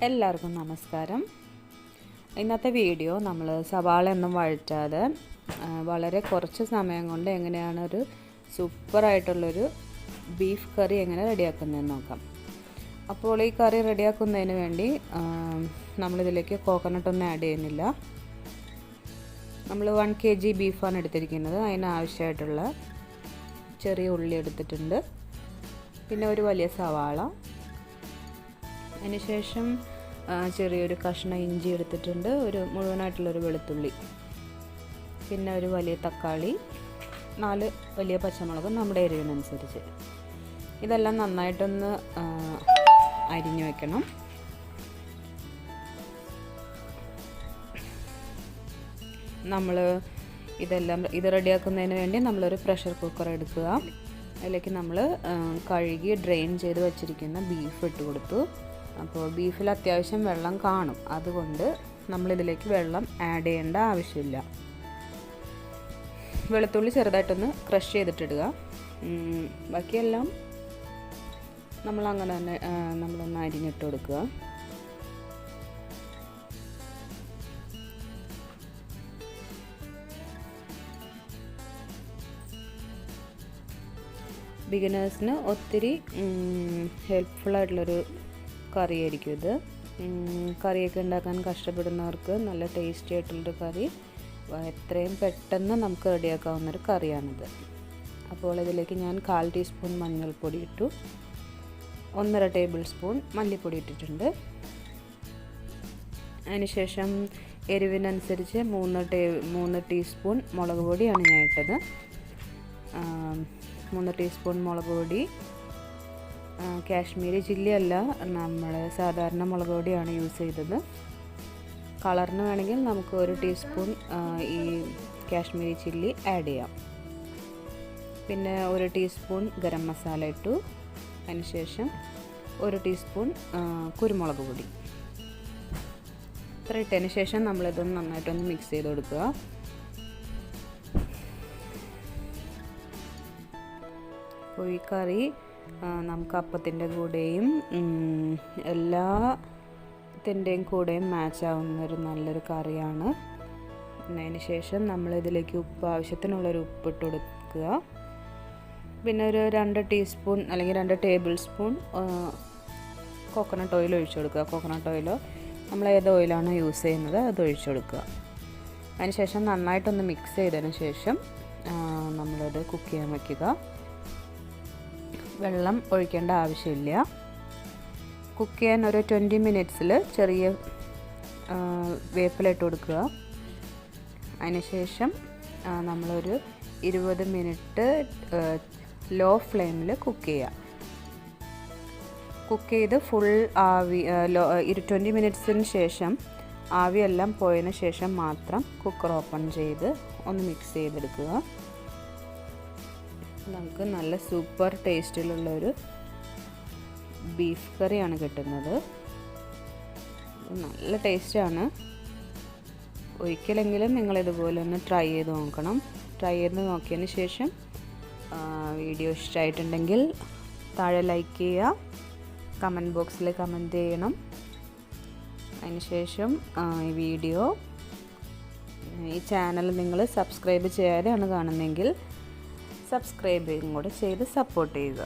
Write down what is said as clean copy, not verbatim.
എല്ലാവർക്കും നമസ്കാരം. ഇന്നത്തെ വീഡിയോ നമ്മൾ സവാളയൊന്നും വഴറ്റാതെ വളരെ കുറച്ച് സമയം കൊണ്ട് എങ്ങനെയാണ് ഒരു സൂപ്പറായിട്ടുള്ളൊരു ബീഫ് കറി എങ്ങനെ റെഡിയാക്കുന്നതെന്ന് നോക്കാം. അപ്പോൾ ഈ കറി റെഡിയാക്കുന്നതിന് വേണ്ടി നമ്മളിതിലേക്ക് കോക്കനട്ടൊന്നും ആഡ് ചെയ്യുന്നില്ല. നമ്മൾ 1 kg ബീഫാണ് എടുത്തിരിക്കുന്നത്. അതിനാവശ്യമായിട്ടുള്ള ചെറിയ ഉള്ളി എടുത്തിട്ടുണ്ട്, പിന്നെ ഒരു വലിയ സവാള, അതിനുശേഷം ചെറിയൊരു കഷ്ണം ഇഞ്ചി എടുത്തിട്ടുണ്ട്, ഒരു മുഴുവനായിട്ടുള്ളൊരു വെളുത്തുള്ളി, പിന്നെ ഒരു വലിയ തക്കാളി, 4 വലിയ പച്ചമുളക് നമ്മുടെ എരിവിനനുസരിച്ച്. ഇതെല്ലാം നന്നായിട്ടൊന്ന് അരിഞ്ഞു വെക്കണം. ഇത് റെഡിയാക്കുന്നതിന് വേണ്ടി നമ്മളൊരു പ്രഷർ കുക്കർ എടുക്കുക. അതിലേക്ക് നമ്മൾ കഴുകി ഡ്രെയിൻ ചെയ്ത് വെച്ചിരിക്കുന്ന ബീഫ് ഇട്ട് കൊടുത്തു. അപ്പോൾ ബീഫിൽ അത്യാവശ്യം വെള്ളം കാണും, അതുകൊണ്ട് നമ്മളിതിലേക്ക് വെള്ളം ആഡ് ചെയ്യേണ്ട ആവശ്യമില്ല. വെളുത്തുള്ളി ചെറുതായിട്ടൊന്ന് ക്രഷ് ചെയ്തിട്ടിടുക. ബാക്കിയെല്ലാം നമ്മളങ്ങനെ തന്നെ നമ്മളൊന്ന് അരിഞ്ഞിട്ട് കൊടുക്കുക. ബിഗിനേഴ്സിന് ഒത്തിരി ഹെൽപ്ഫുള്ളായിട്ടുള്ളൊരു കറിയായിരിക്കും ഇത്. കറിയൊക്കെ ഉണ്ടാക്കാൻ കഷ്ടപ്പെടുന്നവർക്ക് നല്ല ടേസ്റ്റി ആയിട്ടുള്ളൊരു കറി, എത്രയും പെട്ടെന്ന് നമുക്ക് റെഡിയാക്കാവുന്നൊരു കറിയാണിത്. അപ്പോൾ ഇതിലേക്ക് ഞാൻ 1/4 ടീസ്പൂൺ മഞ്ഞൾപ്പൊടി ഇട്ടു, 1.5 ടേബിൾ സ്പൂൺ മല്ലിപ്പൊടി ഇട്ടിട്ടുണ്ട്. അതിനുശേഷം എരിവിനനുസരിച്ച് 3 ടീസ്പൂൺ മുളക് പൊടിയാണ് ഞാൻ ഇട്ടത്. 3 ടീസ്പൂൺ മുളക് പൊടി, കാശ്മീരി ചില്ലി അല്ല, നമ്മൾ സാധാരണ മുളക് പൊടിയാണ് യൂസ് ചെയ്തത്. കളറിന് വേണമെങ്കിൽ നമുക്ക് 1 ടീസ്പൂൺ ഈ കാശ്മീരി ചില്ലി ആഡ് ചെയ്യാം. പിന്നെ 1 ടീസ്പൂൺ ഗരം മസാല ഇട്ടു. അതിനുശേഷം 1 ടീസ്പൂൺ കുരുമുളക് പൊടി. ഇത്ര ഇട്ടതിന് ശേഷം നമ്മളിതൊന്ന് നന്നായിട്ടൊന്ന് മിക്സ് ചെയ്ത് കൊടുക്കുക. അപ്പോൾ ഈ കറി നമുക്ക് അപ്പത്തിൻ്റെ കൂടെയും എല്ലാത്തിൻ്റെയും കൂടെയും മാച്ച് ആവുന്നൊരു നല്ലൊരു കറിയാണ്. അതിന് ശേഷം നമ്മളിതിലേക്ക് ആവശ്യത്തിനുള്ളൊരു ഉപ്പിട്ട് കൊടുക്കുക. പിന്നെ ഒരു 2 ടീസ്പൂൺ അല്ലെങ്കിൽ 2 ടേബിൾ സ്പൂൺ കോക്കനട്ട് ഓയിൽ ഒഴിച്ചു കൊടുക്കുക. കോക്കനട്ട് ഓയിലോ നമ്മൾ ഏത് ഓയിലാണോ യൂസ് ചെയ്യുന്നത് അത് ഒഴിച്ചു കൊടുക്കുക. അതിനുശേഷം നന്നായിട്ടൊന്ന് മിക്സ് ചെയ്തതിന് ശേഷം നമ്മളത് കുക്ക് ചെയ്യാൻ വയ്ക്കുക. വെള്ളം ഒഴിക്കേണ്ട ആവശ്യമില്ല. കുക്ക് ചെയ്യാൻ ഒരു 20 മിനിറ്റ്സിൽ ചെറിയ വേപ്പില ഇട്ട് കൊടുക്കുക. അതിനുശേഷം നമ്മളൊരു 20 മിനിറ്റ് ലോ ഫ്ലെയിമിൽ കുക്ക് ചെയ്യുക. കുക്ക് ചെയ്ത് ഫുൾ ആവി 20 മിനിറ്റ്സിന് ശേഷം ആവിയെല്ലാം പോയതിന് ശേഷം മാത്രം കുക്കർ ഓപ്പൺ ചെയ്ത് ഒന്ന് മിക്സ് ചെയ്തെടുക്കുക. നമുക്ക് നല്ല സൂപ്പർ ടേസ്റ്റിലുള്ളൊരു ബീഫ് കറിയാണ് കിട്ടുന്നത്. നല്ല ടേസ്റ്റാണ്. ഒരിക്കലെങ്കിലും നിങ്ങളിതുപോലെ ഒന്ന് ട്രൈ ചെയ്ത് നോക്കണം. ട്രൈ ചെയ്ത് നോക്കിയതിന് ശേഷം വീഡിയോ ഇഷ്ടമായിട്ടുണ്ടെങ്കിൽ താഴെ ലൈക്ക് ചെയ്യുക, കമൻറ്റ് ബോക്സിൽ കമൻറ്റ് ചെയ്യണം. അതിനുശേഷം ഈ ചാനൽ നിങ്ങൾ സബ്സ്ക്രൈബ് ചെയ്യാതെയാണ് കാണുന്നതെങ്കിൽ സബ്സ്ക്രൈബ് കൂടെ ചെയ്ത് സപ്പോർട്ട് ചെയ്യുക.